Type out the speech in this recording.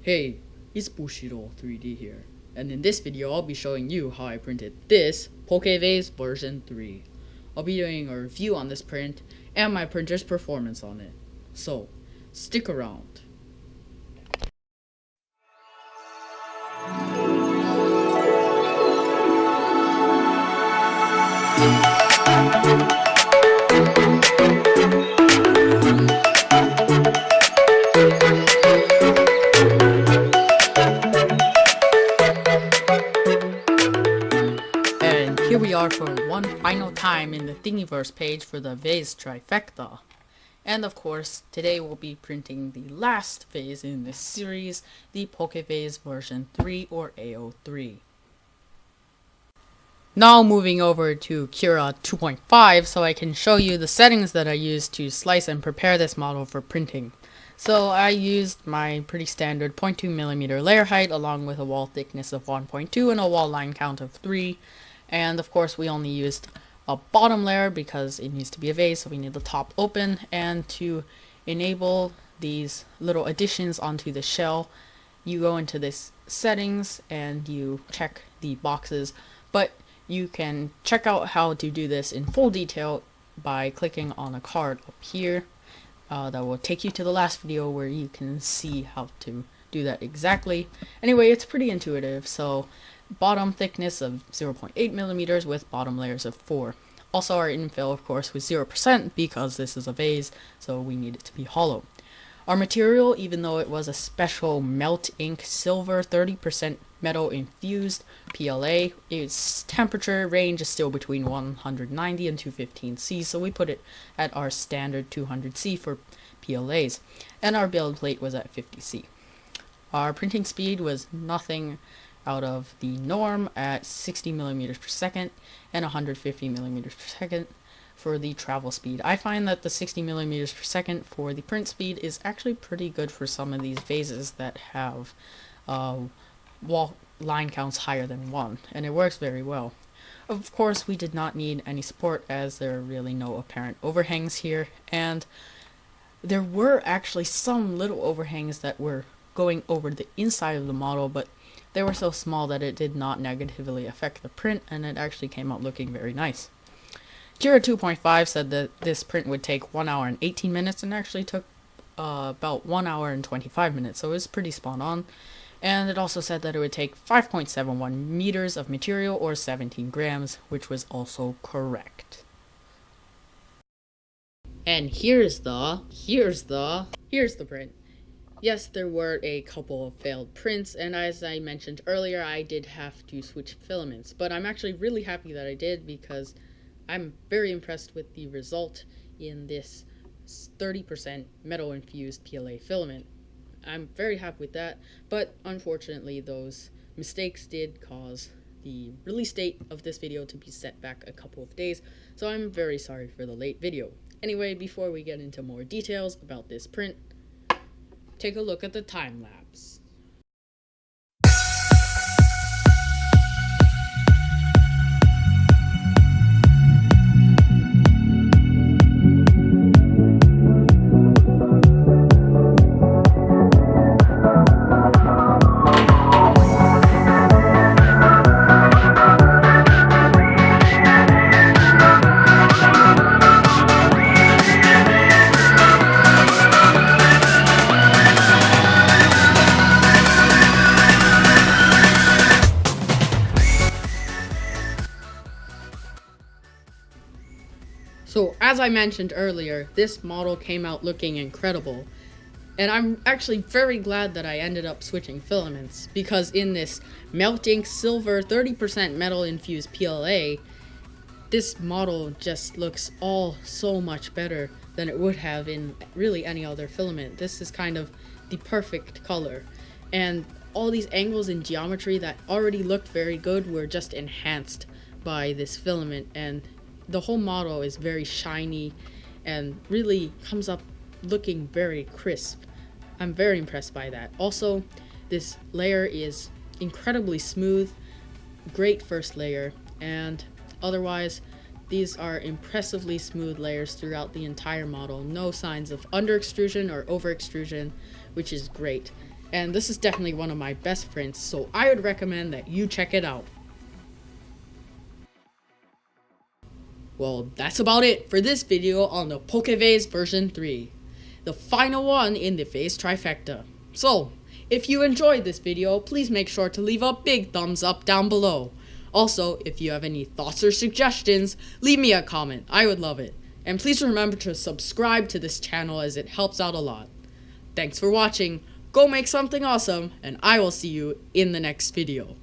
Hey, it's Bushido 3D here, and in this video I'll be showing you how I printed this PokeVase version 3. I'll be doing a review on this print and my printer's performance on it, so stick around. And here we are for one final time in the Thingiverse page for the Vase trifecta. And of course, today we'll be printing the last vase in this series, the PokeVase version 3 or AO3. Now moving over to Cura 2.5 so I can show you the settings that I used to slice and prepare this model for printing. So I used my pretty standard 0.2mm layer height along with a wall thickness of 1.2 and a wall line count of 3. And of course we only used a bottom layer because it needs to be a vase, so we need the top open. And to enable these little additions onto the shell, you go into this settings and you check the boxes, but you can check out how to do this in full detail by clicking on a card up here. That will take you to the last video where you can see how to do that exactly. Anyway, it's pretty intuitive. So bottom thickness of 0.8mm with bottom layers of 4. Also our infill of course was 0% because this is a vase, so we need it to be hollow. Our material, even though it was a special Meltink Silver 30% metal infused PLA, its temperature range is still between 190 and 215 C, so we put it at our standard 200 C for PLAs, and our build plate was at 50 C. Our printing speed was nothing out of the norm at 60mm per second and 150mm per second for the travel speed. I find that the 60mm per second for the print speed is actually pretty good for some of these vases that have wall line counts higher than 1, and it works very well. Of course, we did not need any support as there are really no apparent overhangs here, and there were actually some little overhangs that were going over the inside of the model, but they were so small that it did not negatively affect the print, and it actually came out looking very nice. Cura 2.5 said that this print would take 1 hour and 18 minutes, and actually took about 1 hour and 25 minutes, so it was pretty spot on. And it also said that it would take 5.71 meters of material, or 17 grams, which was also correct. And here's the print. Yes, there were a couple of failed prints, and as I mentioned earlier, I did have to switch filaments, but I'm actually really happy that I did because I'm very impressed with the result in this 30% metal infused PLA filament. I'm very happy with that, but unfortunately those mistakes did cause the release date of this video to be set back a couple of days, so I'm very sorry for the late video. Anyway, before we get into more details about this print, take a look at the time lapse. So as I mentioned earlier, this model came out looking incredible, and I'm actually very glad that I ended up switching filaments, because in this Meltink Silver 30% metal infused PLA, this model just looks all so much better than it would have in really any other filament. This is kind of the perfect color, and all these angles and geometry that already looked very good were just enhanced by this filament, and the whole model is very shiny and really comes up looking very crisp. I'm very impressed by that. Also, this layer is incredibly smooth, great first layer, and otherwise these are impressively smooth layers throughout the entire model. No signs of under extrusion or over extrusion, which is great. And this is definitely one of my best prints, so I would recommend that you check it out. Well, that's about it for this video on the PokeVase version 3, the final one in the Vase trifecta. So, if you enjoyed this video, please make sure to leave a big thumbs up down below. Also, if you have any thoughts or suggestions, leave me a comment, I would love it. And please remember to subscribe to this channel as it helps out a lot. Thanks for watching, go make something awesome, and I will see you in the next video.